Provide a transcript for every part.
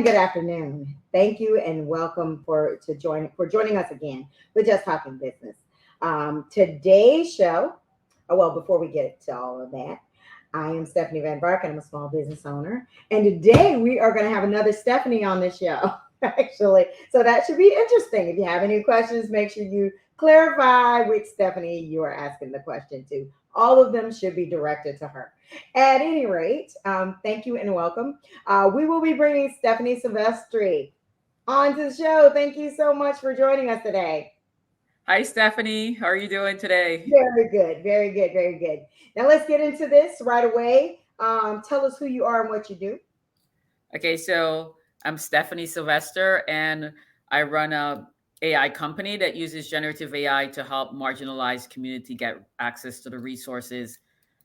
good afternoon. Thank you and welcome for joining us again. We're just talking business. Today's show. Oh well, before we get to all of that, I am Stephanie Van Bark and I'm a small business owner. And today we are going to have another Stephanie on the show, actually. So that should be interesting. If you have any questions, make sure you clarify which Stephanie you are asking the question to. All of them should be directed to her. At any rate, thank you and welcome. We will be bringing Stephanie Sylvestre onto the show. Thank you so much for joining us today. Hi, Stephanie. How are you doing today? Very good, very good, very good. Now let's get into this right away. Tell us who you are and what you do. Okay, so I'm Stephanie Sylvestre, and I run a AI company that uses generative AI to help marginalized community get access to the resources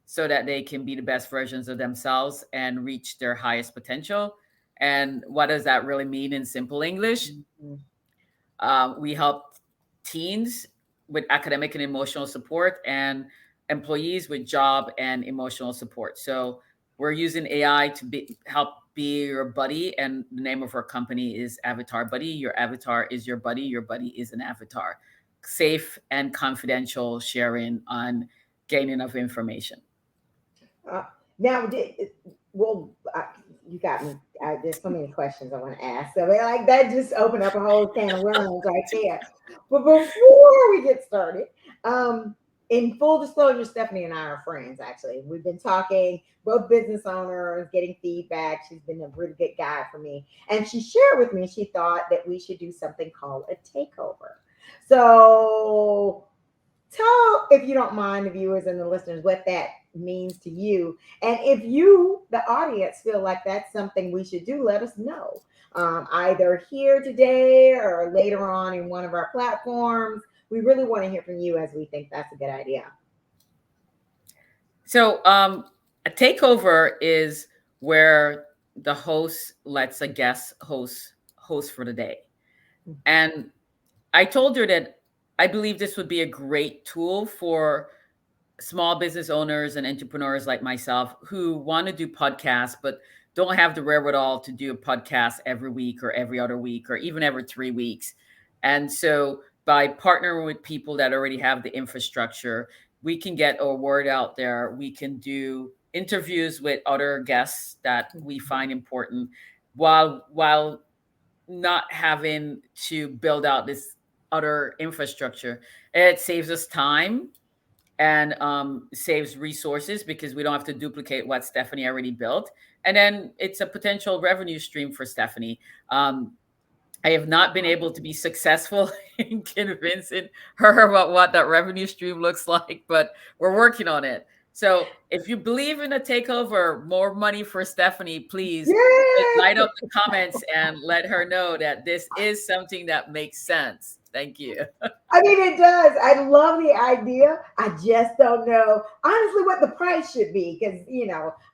so that they can be the best versions of themselves and reach their highest potential. And what does that really mean in simple English? Mhm. We help teens with academic and emotional support and employees with job and emotional support. So we're using AI to help be your buddy. And the name of our company is Avatar Buddy. Your avatar is your buddy. Your buddy is an avatar. Safe and confidential sharing on gaining of information. Uh, now, well, you got me. There's so many questions I want to ask. So, like that just opened up a whole can of worms right there. But before we get started, um, in full disclosure, Stephanie and I are friends. Actually, we've been talking, both business owners, getting feedback. She's been a really good guide for me, and she shared with me she thought that we should do something called a takeover. So tell, if you don't mind, the viewers and the listeners what that means to you, and if you the audience feel like that's something we should do, let us know, either here today or later on in one of our platforms. We really want to hear from you, as we think that's a good idea. So a takeover is where the host lets a guest host for the day. And I told her that I believe this would be a great tool for small business owners and entrepreneurs like myself who want to do podcasts but don't have the wherewithal to do a podcast every week or every other week or even every 3 weeks. And so by partnering with people that already have the infrastructure, we can get a word out there. We can do interviews with other guests that we find important while not having to build out this other infrastructure. It saves us time and saves resources because we don't have to duplicate what Stephanie already built. And then it's a potential revenue stream for Stephanie. Um, I have not been able to be successful in convincing her about what that revenue stream looks like, but we're working on it. So if you believe in a takeover, more money for Stephanie, please light Yay! up the comments and let her know that this is something that makes sense. Thank you. I mean, it does. I love the idea. I just don't know honestly what the price should be, because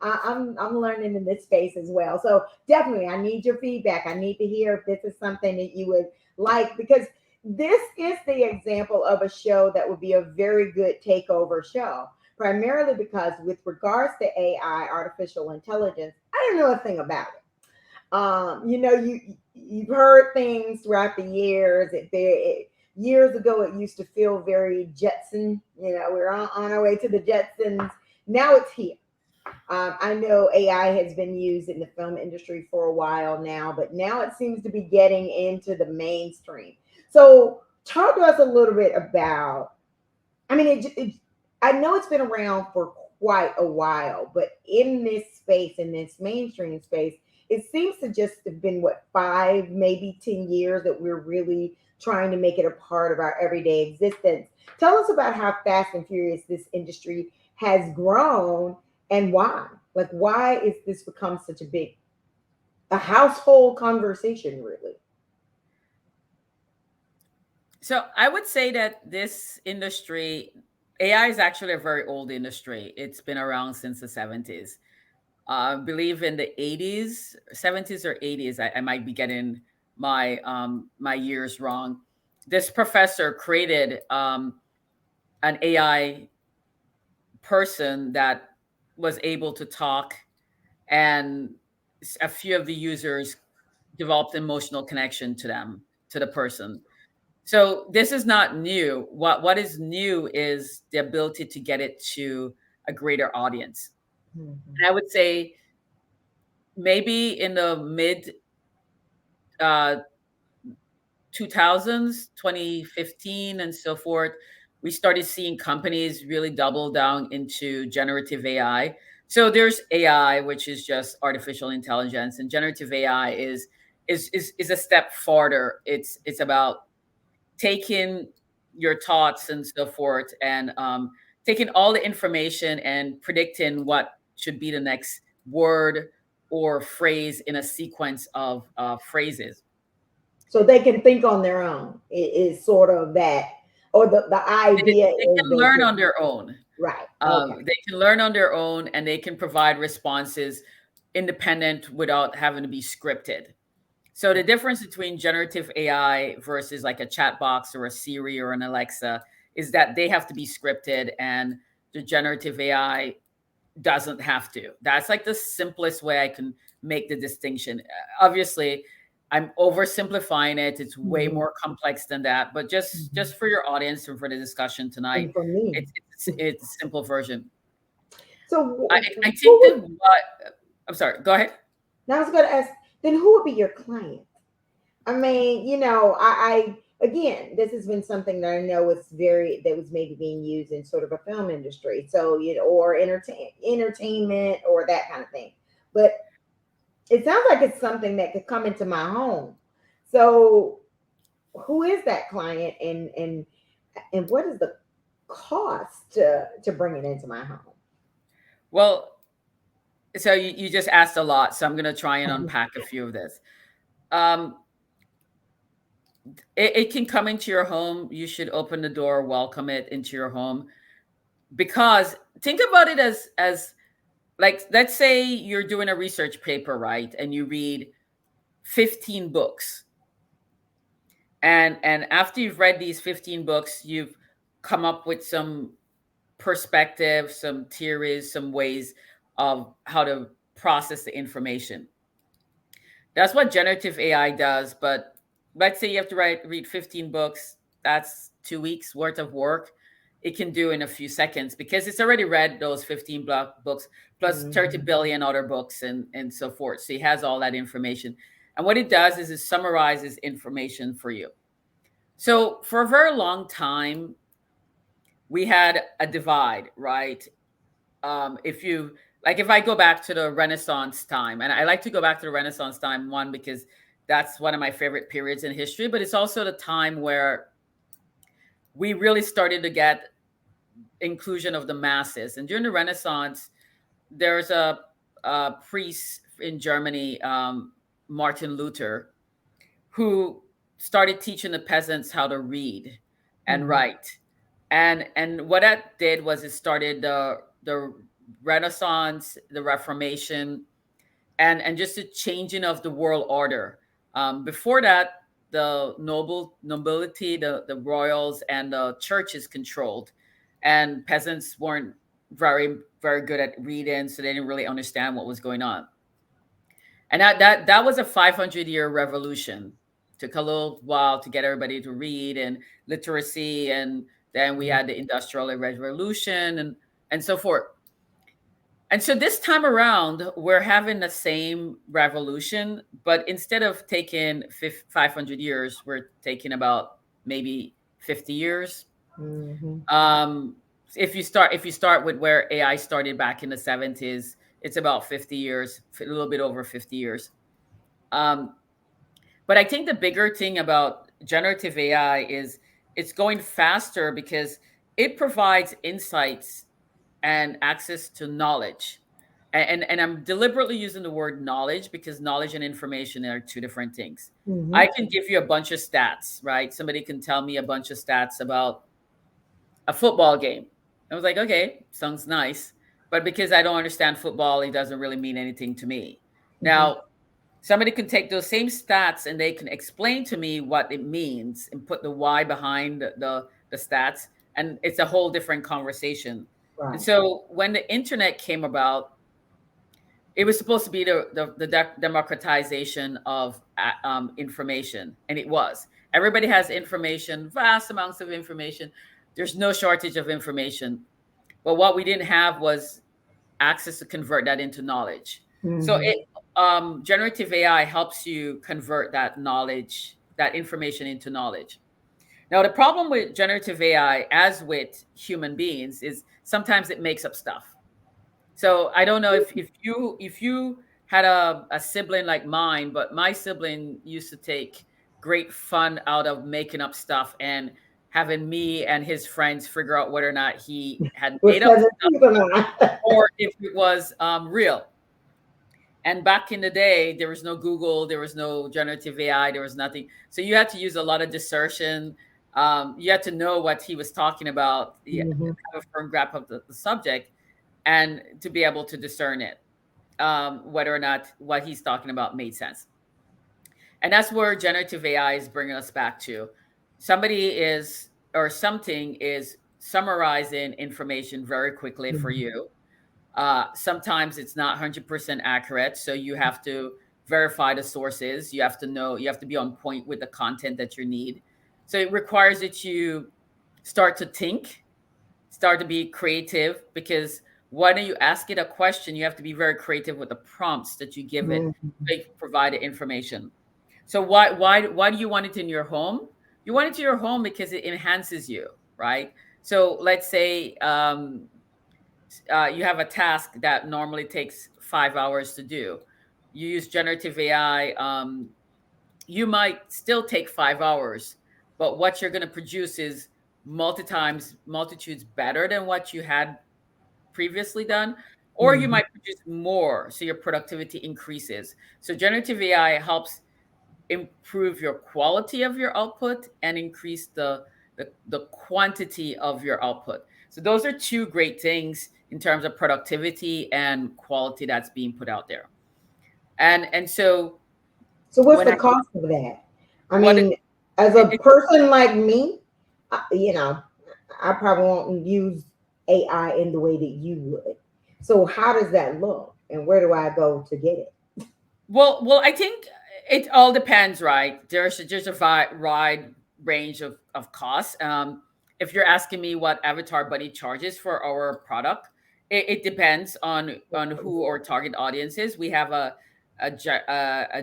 I'm learning in this space as well. So definitely, I need your feedback. I need to hear if this is something that you would like, because this is the example of a show that would be a very good takeover show. Primarily because, with regards to AI, artificial intelligence, I don't know a thing about it. You've heard things throughout the years. Years ago, it used to feel very Jetson. We're on our way to the Jetsons. Now it's here. I know AI has been used in the film industry for a while now, but now it seems to be getting into the mainstream. So, talk to us a little bit about. I mean, I know it's been around for quite a while, but in this space, in this mainstream space, it seems to just have been what, 5, maybe 10 years that we're really trying to make it a part of our everyday existence. Tell us about how fast and furious this industry has grown, and why. Like, why is this become such a household conversation, really? So I would say that this industry, AI is actually a very old industry. It's been around since the 70s. I believe in the 80s, 70s or 80s. I might be getting my years wrong. This professor created an AI person that was able to talk, and a few of the users developed emotional connection to them, to the person. So this is not new. What is new is the ability to get it to a greater audience. Mhm. And I would say maybe in the mid uh, 2000s, 2015 and so forth, we started seeing companies really double down into generative AI. So there's AI, which is just artificial intelligence, and generative AI is a step farther. It's about taking your thoughts and so forth, and taking all the information and predicting what should be the next word or phrase in a sequence of phrases. So they can think on their own. It is sort of that, or the idea They is can they learn on can, their own. right. Okay. They can learn on their own, and they can provide responses independent without having to be scripted. So the difference between generative AI versus like a chat box or a Siri or an Alexa is that they have to be scripted, and the generative AI doesn't have to. That's like the simplest way I can make the distinction. Obviously, I'm oversimplifying it. It's way Mhm. more complex than that. But Mhm. just for your audience and for the discussion tonight, And for me, it's a simple version. so I who think would, that what I'm sorry. Go ahead. now I was going to ask, then who would be your client? I mean, I again, this has been something that I know is very that was maybe being used in sort of a film industry, so or entertainment or that kind of thing. But it sounds like it's something that could come into my home. So, who is that client, and what is the cost to bring it into my home? Well, so you just asked a lot, so I'm going to try and unpack a few of this. Um, it can come into your home. You should open the door, welcome it into your home, because think about it as like, let's say you're doing a research paper, right? And you read 15 books. And after you've read these 15 books, you've come up with some perspective, some theories, some ways of how to process the information. That's what generative AI does. But let's say you have to read 15 books. That's 2 weeks worth of work. It can do in a few seconds because it's already read those 15 books plus 30 Mhm. billion other books and so forth. So he has all that information. And what it does is it summarizes information for you. So for a very long time, we had a divide, right? If you like, if I go back to the Renaissance time, and I like to go back to the Renaissance time, one, because that's one of my favorite periods in history, but it's also the time where we really started to get inclusion of the masses. And during the Renaissance, there's a priest in Germany, Martin Luther, who started teaching the peasants how to read and Mhm. write. And what that did was it started the Renaissance, the Reformation, and just a changing of the world order. Before that, the nobility, the royals, and the churches controlled, and peasants weren't very good at reading, so they didn't really understand what was going on. And that was a 500-year revolution. Took a little while to get everybody to read and literacy, and then we had the Industrial Revolution and so forth. And so this time around, we're having the same revolution, but instead of taking 500 years, we're taking about maybe 50 years. Mhm. Um, if you start with where AI started back in the 70s, it's about 50 years, a little bit over 50 years. Um, but I think the bigger thing about generative AI is it's going faster because it provides insights and access to knowledge. And I'm deliberately using the word knowledge because knowledge and information are two different things. I Mhm. can give you a bunch of stats, right? Somebody can tell me a bunch of stats about a football game. I was like, okay, sounds nice. But because I don't understand football, it doesn't really mean anything to me. Mhm. Now, somebody can take those same stats and they can explain to me what it means and put the why behind the stats. And it's a whole different conversation. And Right. so when the internet came about, it was supposed to be the democratization of information, and it was. Everybody has information, vast amounts of information. There's no shortage of information, but what we didn't have was access to convert that into knowledge. So Mm-hmm. it generative AI helps you convert that knowledge, that information into knowledge. Now, the problem with generative AI, as with human beings, is sometimes it makes up stuff. So I don't know if you had a sibling like mine, but my sibling used to take great fun out of making up stuff and having me and his friends figure out whether or not he had Was made up telling stuff people not. or if it was real. And back in the day, there was no Google, there was no generative AI, there was nothing. So you had to use a lot of discernment. You had to know what he was talking about, Mm-hmm. have a firm grasp of the subject, and to be able to discern it, whether or not what he's talking about made sense. And that's where generative AI is bringing us back to. Somebody is, or something is summarizing information very quickly for Mm-hmm. you. Sometimes it's not 100% accurate. So you have to verify the sources. You have to know, you have to be on point with the content that you need. So it requires that you start to think, start to be creative, because when you ask it a question, you have to be very creative with the prompts that you give it Mm-hmm. to provide the information. So why do you want it in your home? You want it in your home because it enhances you, right? So let's say you have a task that normally takes 5 hours to do. You use generative AI. You might still take 5 hours, but what you're going to produce is multitudes better than what you had previously done, or you Mm-hmm. might produce more, so your productivity increases. So generative AI helps improve your quality of your output and increase the quantity of your output. So those are two great things in terms of productivity and quality that's being put out there. And so So what's when the I cost of that? I what mean, as it, a it person like me, I probably won't use AI in the way that you would. So how does that look, and where do I go to get it? well, I think it all depends, right? There's a wide range of costs. If you're asking me what Avatar Buddy charges for our product, it depends on who our target audience is. We have a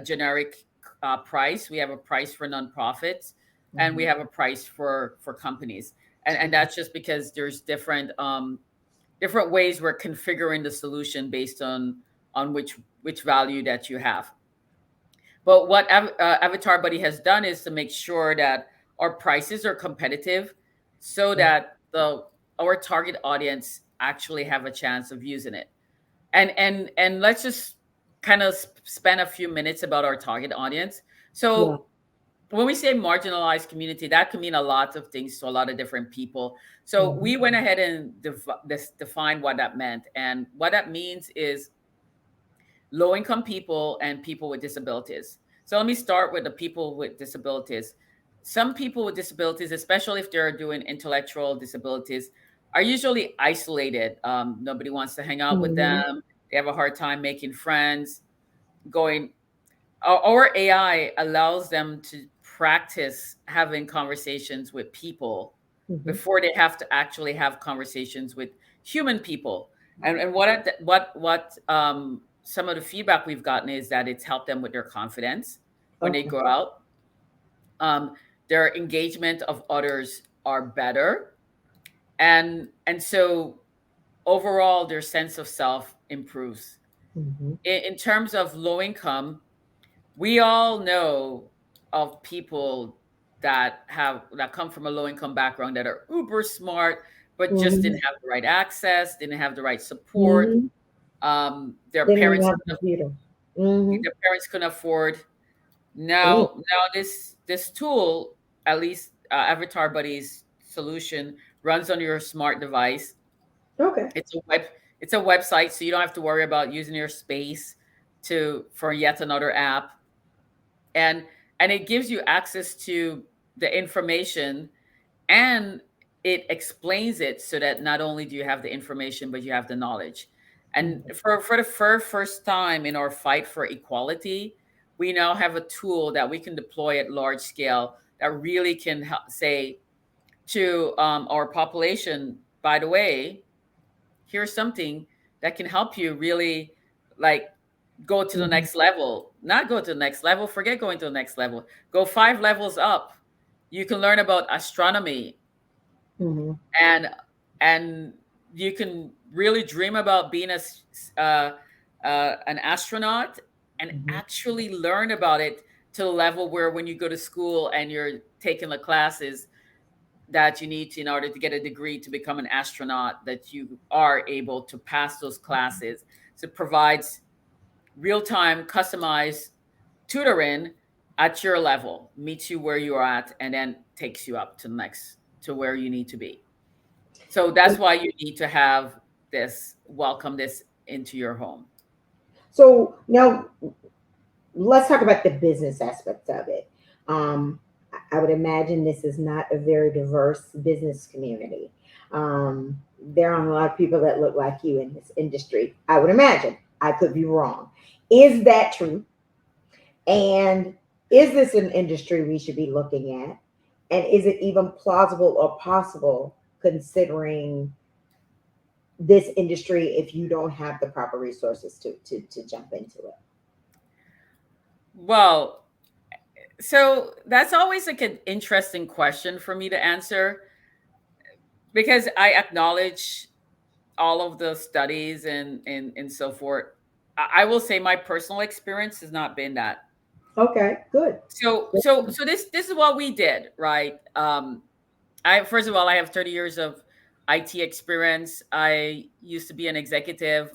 generic price. We have a price for nonprofits, and we Mhm. have a price for companies. And that's just because there's different ways we're configuring the solution based on which value that you have. But what Avatar Buddy has done is to make sure that our prices are competitive, so that the our target audience actually have a chance of using it. And let's just kind of spend a few minutes about our target audience. Yeah. So when we say marginalized community, that can mean a lot of things to a lot of different people. So Mhm. we went ahead and defined what that meant. And what that means is low income people and people with disabilities. So let me start with the people with disabilities. Some people with disabilities, especially if they're doing intellectual disabilities, are usually isolated. Nobody wants to hang out with Mhm. them. They have a hard time making friends. Going Our AI allows them to practice having conversations with people Mhm. before they have to actually have conversations with human people. And what some of the feedback we've gotten is that it's helped them with their confidence when they Okay. go out. Um, their engagement of others are better, and so overall their sense of self improves. Mhm. In terms of low income, we all know of people that come from a low income background that are uber smart, but just Mhm. didn't have the right access, didn't have the right support. Mhm. Their They don't even parents have a computer. Mhm. couldn't afford. Ooh. Now this tool, at least Avatar Buddy's solution, runs on your smart device. Okay. It's a web it's a website, so you don't have to worry about using your space to for yet another app. And and it gives you access to the information, and it explains it so that not only do you have the information, but you have the knowledge. And for the first time in our fight for equality, we now have a tool that we can deploy at large scale that really can help, say to our population, by the way, here's something that can help you really like go to the Mhm. next level. Not go to the next level, forget going to the next level. Go 5 levels up. You can learn about astronomy, Mhm. and and you can really dream about being an astronaut and Mhm. actually learn about it to the level where when you go to school and you're taking the classes that you need to in order to get a degree to become an astronaut, that you are able to pass those classes. So it provides real-time customized tutoring at your level, meets you where you're at, and then takes you up to the next to where you need to be. So that's why you need to have this, welcome this into your home. So now let's talk about the business aspect of it. Um, I would imagine this is not a very diverse business community. There are a lot of people that look like you in this industry. I would imagine. I could be wrong. Is that true? And is this an industry we should be looking at? And is it even plausible or possible considering this industry if you don't have the proper resources to jump into it? Well, so that's always like an interesting question for me to answer, because I acknowledge all of the studies and so forth. I will say my personal experience has not been that. Okay, good. So this is what we did, right? I first of all, I have 30 years of IT experience. I used to be an executive.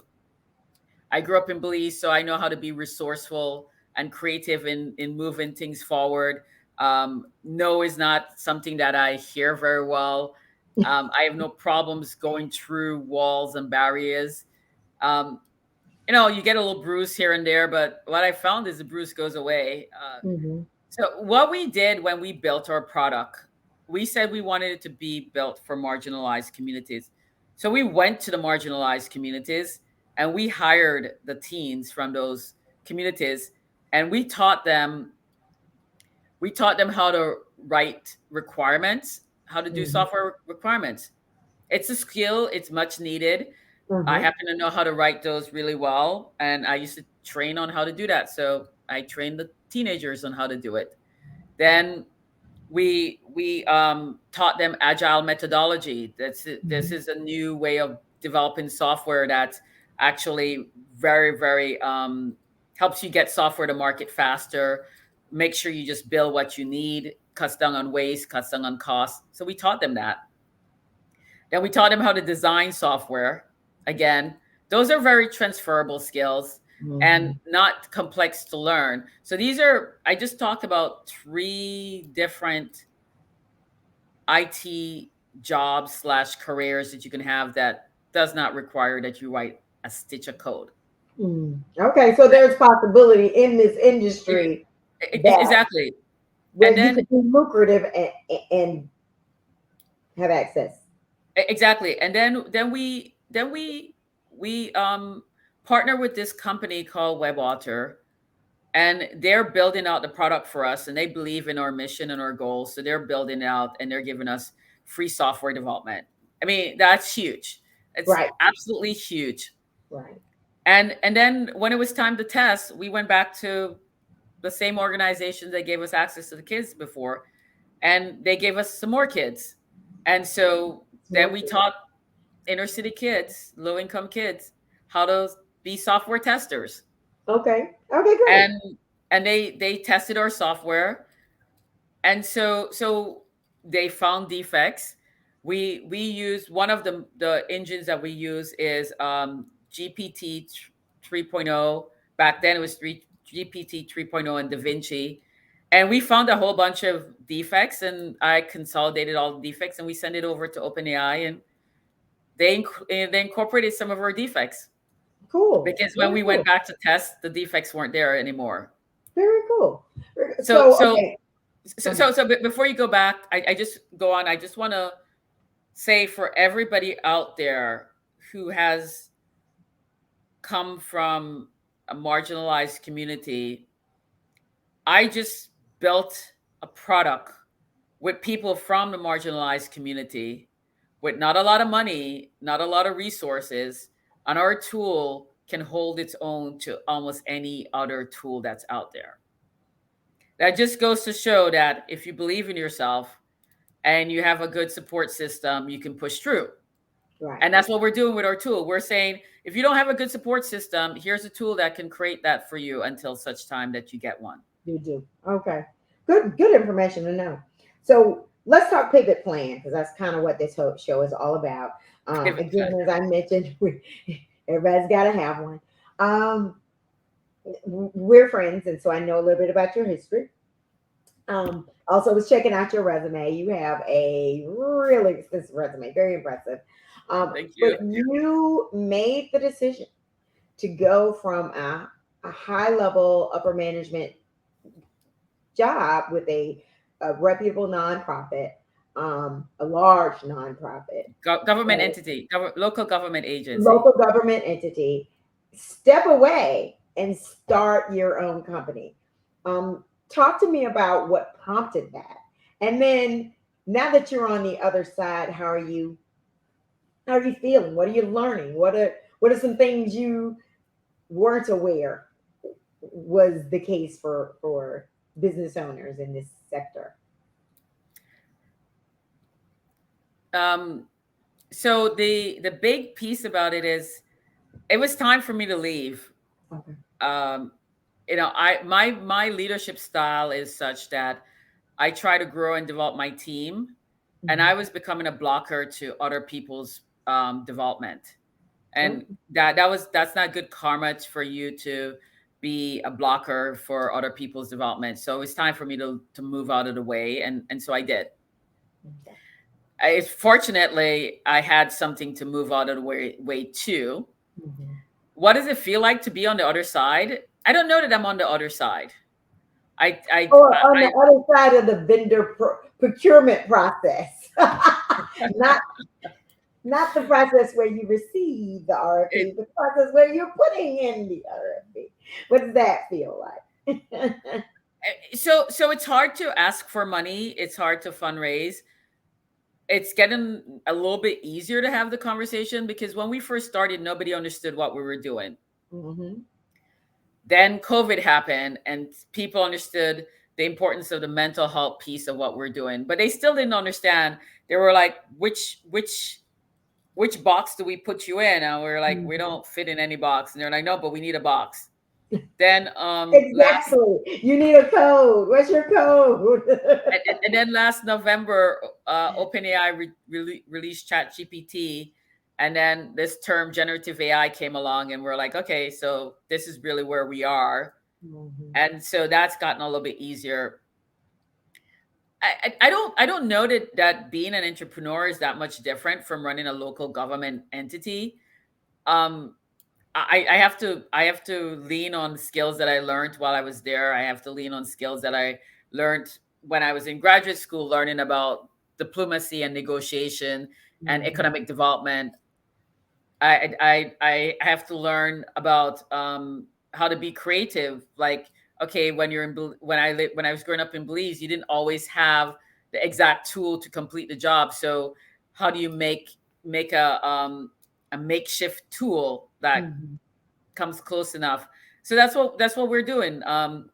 I grew up in Belize, so I know how to be resourceful and creative in moving things forward. No is not something that I hear very well. I have no problems going through walls and barriers. Um, you get a little bruise here and there, but what I found is the bruise goes away. Hmm. So what we did when we built our product, we said we wanted it to be built for marginalized communities. So we went to the marginalized communities and we hired the teens from those communities, and we taught them how to write requirements, how to do Hmm. software requirements. It's a skill, it's much needed. I Uh-huh. happen to know how to write those really well, and I used to train on how to do that. So I trained the teenagers on how to do it. Then we taught them agile methodology. This Hmm. is a new way of developing software that's actually very very helps you get software to market faster. Make sure you just build what you need, cuts down on waste, cuts down on cost. So we taught them that. Then we taught them how to design software. Again, those are very transferable skills and Hmm. not complex to learn. So I just talked about three different IT jobs slash careers that you can have that does not require that you write a stitch of code. Mm. Okay, so there's possibility in this E- industry that Exactly. And where you then could be lucrative and have access. exactly. And then we partner with this company called WebAuthor, and they're building out the product for us, and they believe in our mission and our goals, so they're building out and they're giving us free software development. I mean, that's huge. It's Right, absolutely huge. right. And then when it was time to test, we went back to the same organization that gave us access to the kids before, and they gave us some more kids. And so then Smart we kid. taught inner city kids, low income kids, how to be software testers. Okay, okay, great. And they tested our software, and so they found defects. We use one of the engines that we use is GPT 3.0. Back then it was 3 GPT 3.0 and DaVinci, and we found a whole bunch of defects, and I consolidated all the defects and we sent it over to OpenAI, and they incorporated some of our defects, Cool. because when Very we went cool. back to test, the defects weren't there anymore. Very cool. So So so okay, go so ahead. so, so before you go back, I just go on. I just want to say for everybody out there who has come from a marginalized community, I just built a product with people from the marginalized community with not a lot of money, not a lot of resources, and our tool can hold its own to almost any other tool that's out there. That just goes to show that if you believe in yourself and you have a good support system, you can push through. Right. And that's what we're doing with our tool. We're saying if you don't have a good support system, here's a tool that can create that for you until such time that you get one. You do. Okay. Good information to know. So let's talk pivot plan because that's kind of what this whole show is all about. Again, as I mentioned, everybody's got to have one. We're friends, and so I know a little bit about your history. Also, was checking out your resume. You have a really extensive resume, very impressive. Thank you. But you made the decision to go from a high level upper management job with a reputable nonprofit, a large nonprofit, Government a entity, local government agency. local government entity, step away and start your own company. Talk to me about what prompted that. And then now that you're on the other side, how are you feeling? What are you learning? What are some things you weren't aware was the case for business owners in this sector? Um, so the big piece about it is it was time for me to leave. Okay. Um, my leadership style is such that I try to grow and develop my team, and Mhm. I was becoming a blocker to other people's development, Oh, and that's not good karma for you to be a blocker for other people's development. So it's time for me to move out of the way, and so I did. okay. Fortunately, I had something to move out of the way too. Mhm. What does it feel like to be on the other side? I don't know that I'm on the other side. Or on the other side of the vendor procurement process, not not the process where you receive the it, RFP, but the process where you're putting in the RFP. What does that feel like? so it's hard to ask for money. It's hard to fundraise. It's getting a little bit easier to have the conversation because when we first started, nobody understood what we were doing. Hmm. Then COVID happened, and people understood the importance of the mental health piece of what we're doing, but they still didn't understand. They were like, which box do we put you in? And we're like, we Hmm. don't fit in any box. And they're like, no, but we need a box. Then last Exactly. You need a code. What's your code? and then last November, OpenAI released ChatGPT, and then this term generative AI came along, and we're like, okay, so this is really where we are, Mhm. and so that's gotten a little bit easier. I don't know that being an entrepreneur is that much different from running a local government entity. Um, I have to lean on skills that I learned while I was there. I have to lean on skills that I learned when I was in graduate school, learning about diplomacy and negotiation and Mhm. economic development. I have to learn about how to be creative. Like, okay, when you're in when I was growing up in Belize, you didn't always have the exact tool to complete the job. So how do you make a makeshift tool that Mhm. comes close enough? So that's what we're doing. And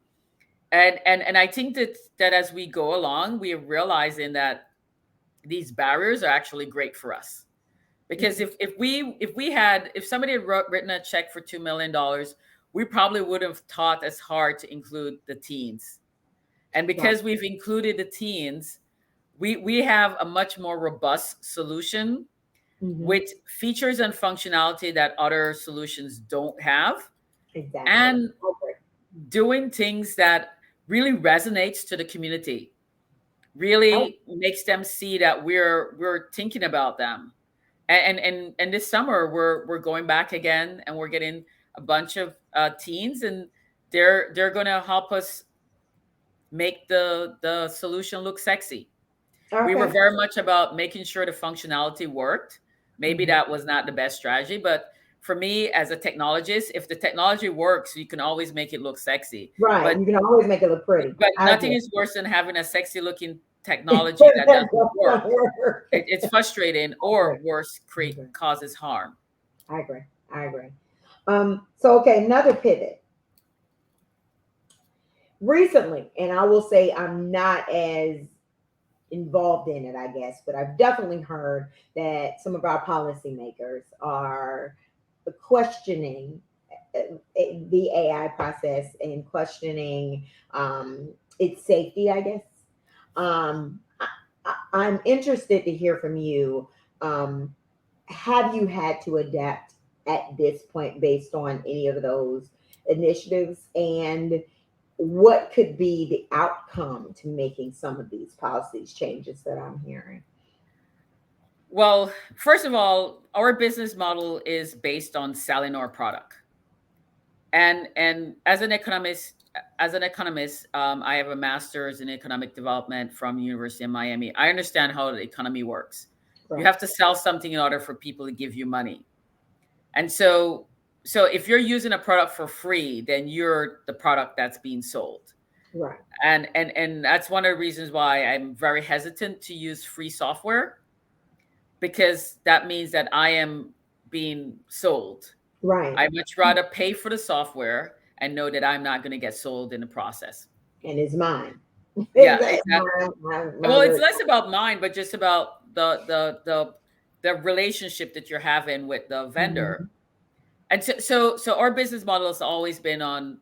I think that as we go along, we are realizing that these barriers are actually great for us because Okay. if somebody had written a check for $2 million, we probably would have thought as hard to include the teens. And Right. because we've included the teens, we have a much more robust solution Hmm. with features and functionality that other solutions don't have, Exactly. and Okay. doing things that really resonates to the community, Oh, really makes them see that we're thinking about them. And this summer we're going back again, and we're getting a bunch of teens, and they're going to help us make the solution look sexy. We were okay. very much about making sure the functionality worked. Maybe Hmm. that was not the best strategy, but for me as a technologist, if the technology works, you can always make it look sexy. Right. You can always make it look pretty. But I nothing agree. is worse than having a sexy looking technology that doesn't work. Work. It's frustrating, I agree. or worse, causes harm. I agree. I agree. So okay, another pivot. Recently, and I will say I'm not as involved in it, I guess, but I've definitely heard that some of our policymakers are questioning the AI process and questioning its safety, I guess. I'm interested to hear from you. Um, have you had to adapt at this point based on any of those initiatives? And what could be the outcome to making some of these policies changes that I'm hearing? Well, first of all, our business model is based on selling our product. And as an economist, I have a master's in economic development from University of Miami. I understand how the economy works. You Right. have to sell something in order for people to give you money. And so if you're using a product for free, then you're the product that's being sold. Right. And that's one of the reasons why I'm very hesitant to use free software, because that means that I am being sold. Right. I much rather pay for the software and know that I'm not going to get sold in the process. And it's mine. Yeah, Exactly. exactly. My Well, it's word. less about mine, but just about the relationship that you're having with the vendor. Mhm. And so our business model has always been on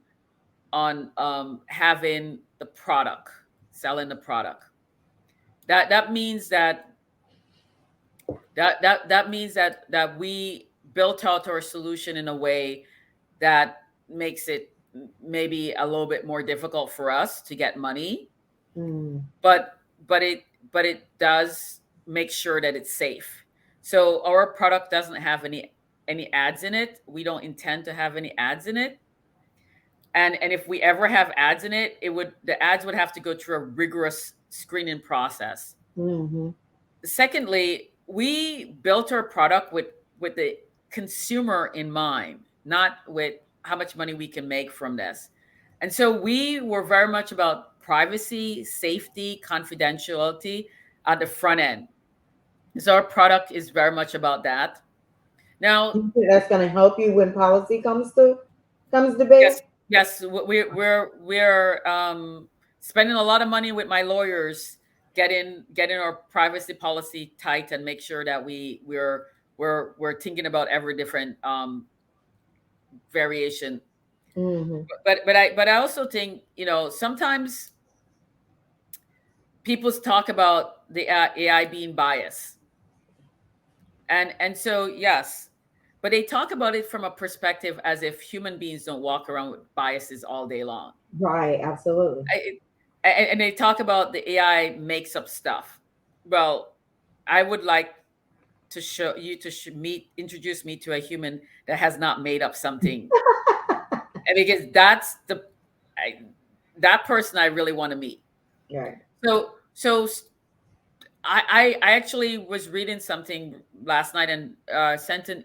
having the product, selling the product. That means that we built out our solution in a way that makes it maybe a little bit more difficult for us to get money, Mm. but but it but it does make sure that it's safe. So our product doesn't have any ads in it. We don't intend to have any ads in it. And if we ever have ads in it, the ads would have to go through a rigorous screening process. Mm-hmm. Secondly, we built our product with the consumer in mind, not with how much money we can make from this. And so we were very much about privacy, safety, confidentiality at the front end. So our product is very much about that. Now, You think that's going to help you when policy comes to bear? yes, yes, we're spending a lot of money with my lawyers getting our privacy policy tight and make sure that we're thinking about every different variation. Mm-hmm. But I also think, sometimes people talk about the AI being biased, and so yes, but they talk about it from a perspective as if human beings don't walk around with biases all day long. Right. Absolutely. And they talk about the AI makes up stuff. Well, I would like to show you to introduce me to a human that has not made up something, and because that person I really want to meet. Right. So I actually was reading something last night and started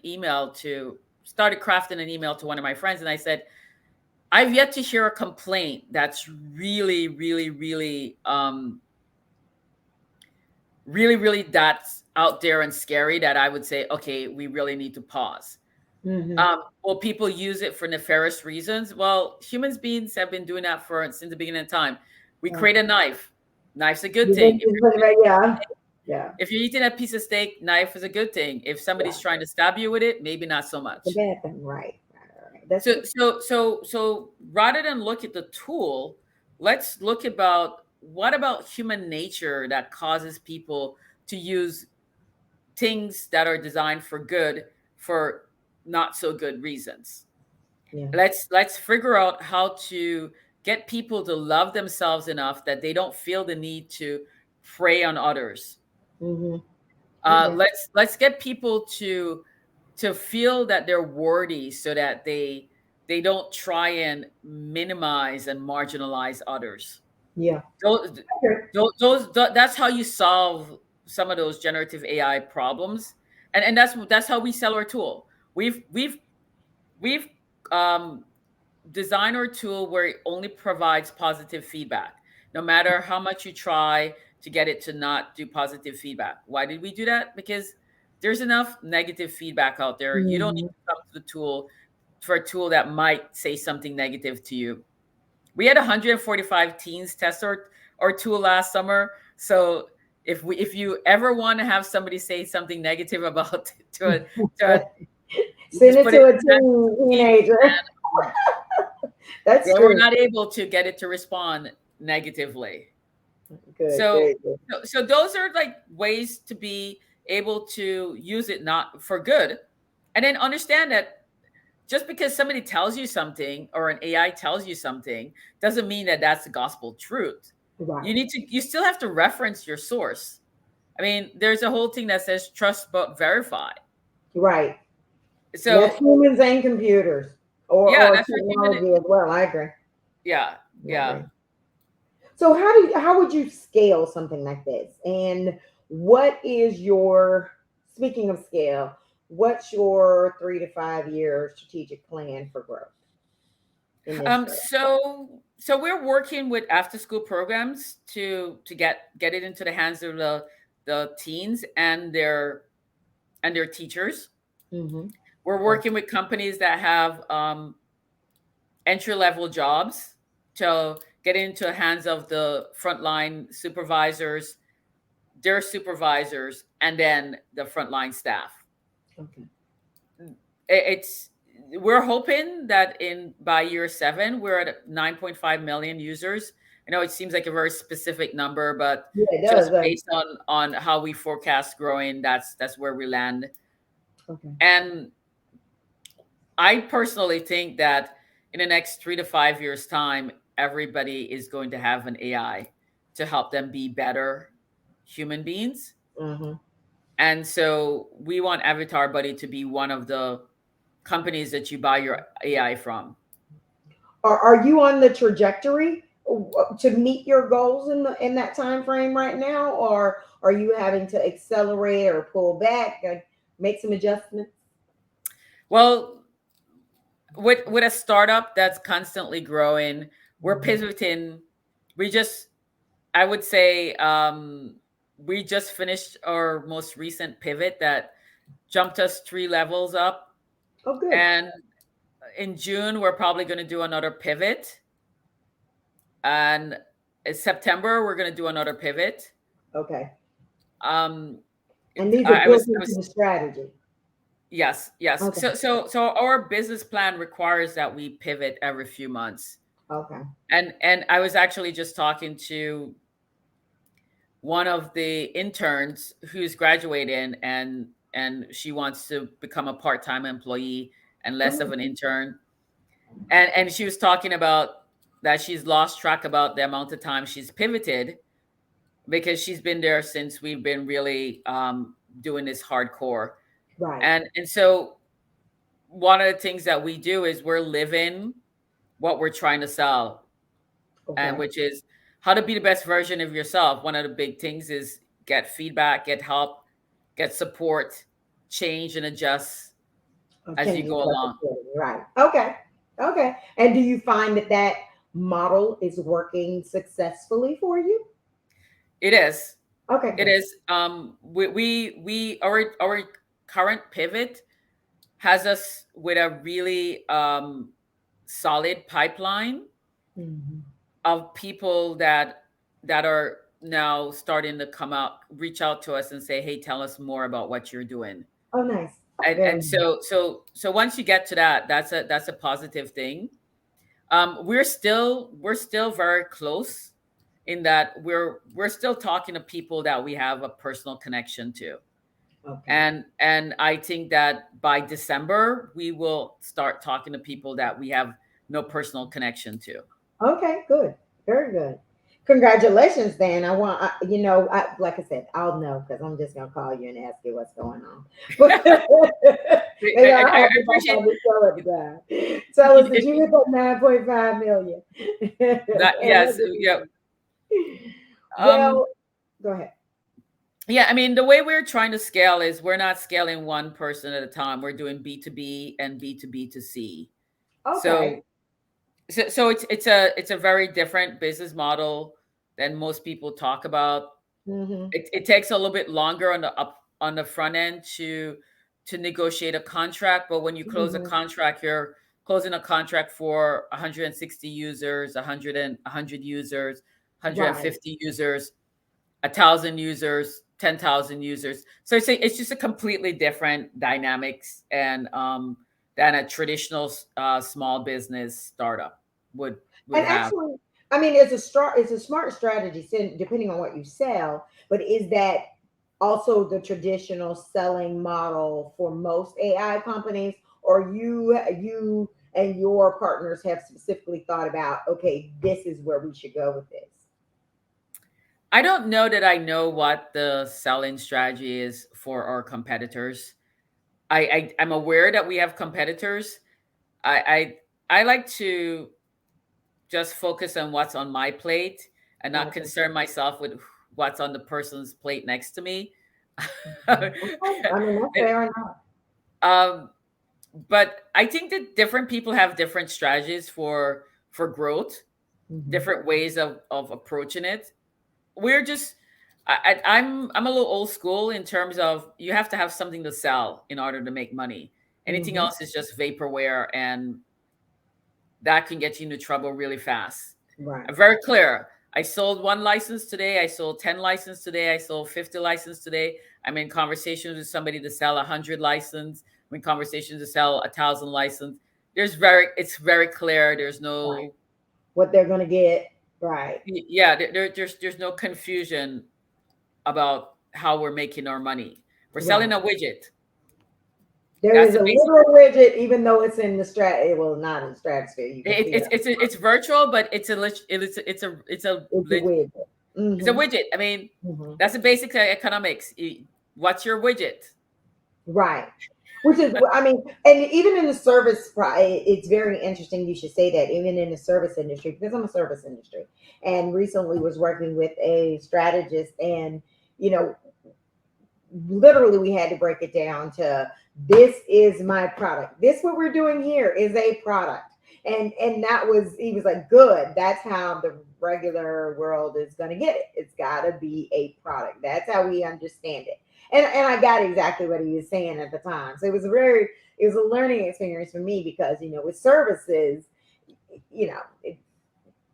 crafting an email to one of my friends, and I said, I've yet to hear a complaint that's really, really, really that's out there and scary that I would say, okay, we really need to pause. Mm-hmm. Will people use it for nefarious reasons? Well, human beings have been doing that since the beginning of time. We Yeah. create a knife. Knife's a good thing. Yeah. Yeah. If you're eating a piece of steak, knife is a good thing. If somebody's trying to stab you with it, maybe not so The much. bad thing. Right. Right. That's So rather than look at the tool, let's look about what about human nature that causes people to use things that are designed for good for not so good reasons. yeah. Let's figure out how to get people to love themselves enough that they don't feel the need to prey on others. Mm-hmm. Okay. Let's get people to feel that they're worthy, so that they don't try and minimize and marginalize others. Yeah. Those, Okay. that's how you solve some of those generative AI problems, and that's how we sell our tool. we've designed our tool where it only provides positive feedback, no matter how much you try to get it to not do positive feedback. Why did we do that? Because there's enough negative feedback out there. You don't need Mhm. to come to the tool for a tool that might say something negative to you. We had 145 teens test our tool last summer. So if you ever want to have somebody say something negative about to you Send just it put it to a in the hands of the team, teenager. and That's they were true. not able to get it to respond negatively. Good, So, very good. so those are like ways to be able to use it not for good, and then understand that just because somebody tells you something or an AI tells you something doesn't mean that that's the gospel truth. Right, You still have to reference your source. I mean, there's a whole thing that says trust but verify. right. And that's So humans and computers, yeah, or that's for human. technology as well. I agree. Yeah, I yeah. agree. So how would you scale something like this? And what is your, speaking of scale, what's your 3 to 5 year strategic plan for growth in this way? So we're working with after school programs to get it into the hands of the teens and their teachers. Mm-hmm. We're working with companies that have entry level jobs to get into the hands of the frontline supervisors, their supervisors, and then the frontline staff. Okay. It's we're hoping that in by year 7 we're at 9.5 million users. I know it seems like a very specific number, but Yeah, it does. just based on how we forecast growing, that's where we land. Okay. And I personally think that in the next 3 to 5 years time, everybody is going to have an AI to help them be better human beings. Mm-hmm. And so we want Avatar Buddy to be one of the companies that you buy your AI from. Are you on the trajectory to meet your goals in that time frame right now, or are you having to accelerate or pull back, make some adjustments? Well, with a startup that's constantly growing, we're Mhm. pivoting. We just, I would say, we just finished our most recent pivot that jumped us 3 levels up. Oh, good. And in June, we're probably going to do another pivot. And in September, we're going to do another pivot. Okay. Um, And these are I built was, I into was, the strategy. yes, yes. Okay. So our business plan requires that we pivot every few months. Okay. And I was actually just talking to one of the interns who's graduating, and she wants to become a part-time employee and less of Oh, an intern. And she was talking about that she's lost track about the amount of time she's pivoted because she's been there since we've been really doing this hardcore. right. And so one of the things that we do is we're living what we're trying to sell, and Okay. which is how to be the best version of yourself. One of the big things is get feedback, get help, get support, change and adjust as you Changing go along. flexibility. Right. Okay. Okay. And do you find that that model is working successfully for you? It is. Okay. It Good. is. Our current pivot has us with a really solid pipeline Mhm. of people that are now starting to come out, reach out to us and say, "Hey, tell us more about what you're doing." Oh, nice. And Very nice. so once you get to that, that's a positive thing. We're still very close in that we're still talking to people that we have a personal connection to. Okay. And I think that by December we will start talking to people that we have no personal connection to. Okay. Good. Very good. Congratulations, Dan. Like I said, I'll know because I'm just gonna call you and ask you what's going on. But maybe I'll I have you back appreciate on the show at the time. Tell us, did you hit that 9.5 million? that. And Yes, what did you yeah. do? Um, Well, go ahead. Yeah, I mean, the way we're trying to scale is we're not scaling one person at a time. We're doing B2B and B2B2C. Okay. So so it's a very different business model than most people talk about. Mm-hmm. It takes a little bit longer on the front end to negotiate a contract, but when you close a Mm-hmm. contract, you're closing a contract for 160 users, 100 users, Right. 150 users, 1,000 users, 10,000 users. So it's just a completely different dynamics and than a traditional small business startup would And have. actually, I mean, it's a smart strategy, depending on what you sell. But is that also the traditional selling model for most AI companies, or you and your partners have specifically thought about, okay, this is where we should go with this? I don't know that I know what the selling strategy is for our competitors. I'm aware that we have competitors. I like to just focus on what's on my plate and not Gotcha. concern myself with what's on the person's plate next to me. Mhm. Okay. I mean, that's fair enough. um, but I think that different people have different strategies for growth, Hmm. different ways of approaching it. We're just I'm a little old school in terms of you have to have something to sell in order to make money. Anything Hmm. else is just vaporware, and that can get you into trouble really fast. Right. I'm very clear. I sold one license today. I sold 10 license today. I sold 50 license today. I'm in conversations with somebody to sell 100 license. I'm in conversations to sell 1,000 license. It's very clear. There's Right. no, What they're gonna get. Right. yeah, there's no confusion about how we're making our money. We're selling Right. a widget. There That's is the a basic. literal widget, even though it's in the well, not in stratosphere. You can see it. It's virtual, but It's a widget. it's a Hmm. widget. I mean, Hmm. that's the basic economics. What's your widget? Right. Which is, I mean, and even in the it's very interesting you should say that, even in the service industry, because I'm a service industry, and recently was working with a strategist, and you know, literally we had to break it down to, this is my product, this what we're doing here is a product. And that was, he was like, good, that's how the regular world is going to get it. It's got to be a product. That's how we understand it. And I got exactly what he was saying at the time. So it was a learning experience for me, because with services, you know it,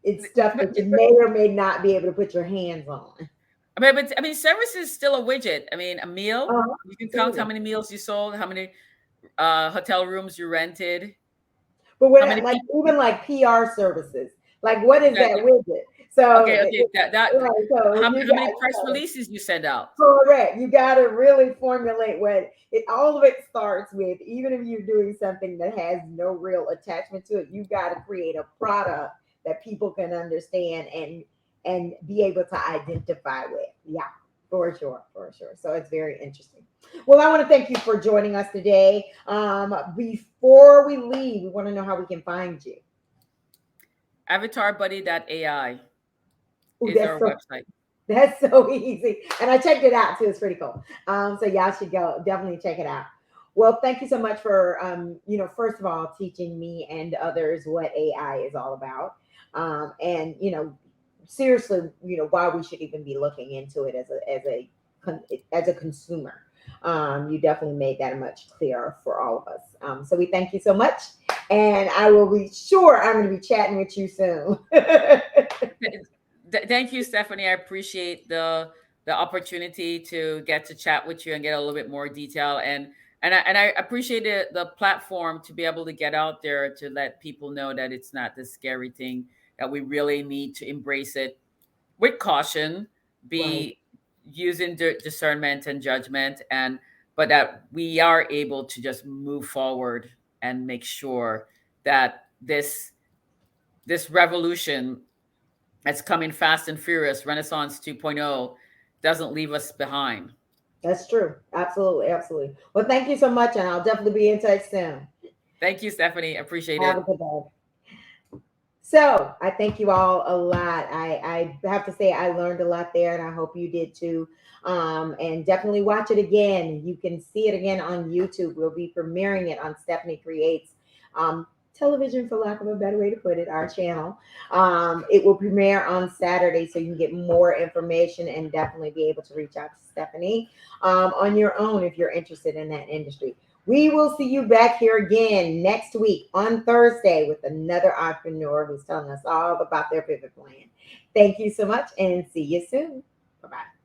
it's stuff But, that you may or may not be able to put your hands on. I mean, service is still a widget. I mean, a meal. You can count how Absolutely. many meals you sold, how many hotel rooms you rented, But how when, many like, people. even like PR services, like, what is Yeah, that yeah. widget? So, Okay, okay. right, so you How many got, press releases you send out? correct. You got to really formulate what it. All of it starts with. Even if you're doing something that has no real attachment to it, you got to create a product that people can understand and be able to identify with. Yeah, for sure, for sure. So it's very interesting. Well, I want to thank you for joining us today. Before we leave, we want to know how we can find you. AvatarBuddy.ai Oh, is our website. that's so easy. And I checked it out too. It's pretty cool. So y'all should go definitely check it out. Well, thank you so much for first of all, teaching me and others what AI is all about. And seriously, why we should even be looking into it as a consumer. You definitely made that much clearer for all of us. So we thank you so much. And I will be sure I'm going to be chatting with you soon. Thank you, Stephanie. I appreciate the opportunity to get to chat with you and get a little bit more detail, and I appreciate the platform to be able to get out there to let people know that it's not this scary thing, that we really need to embrace it with caution, Right. be using discernment and judgment, and but that we are able to just move forward and make sure that this revolution that's coming fast and furious, Renaissance 2.0, doesn't leave us behind. That's true. Absolutely. Absolutely. Well, thank you so much. And I'll definitely be in touch soon. Thank you, Stephanie. Appreciate Have a it. good day. So I thank you all a lot. I have to say I learned a lot there, and I hope you did too. And definitely watch it again. You can see it again on YouTube. We'll be premiering it on Stephanie Creates television, for lack of a better way to put it, our channel. It will premiere on Saturday, so you can get more information and definitely be able to reach out to Stephanie on your own if you're interested in that industry. We will see you back here again next week on Thursday with another entrepreneur who's telling us all about their pivot plan. Thank you so much and see you soon. Bye bye.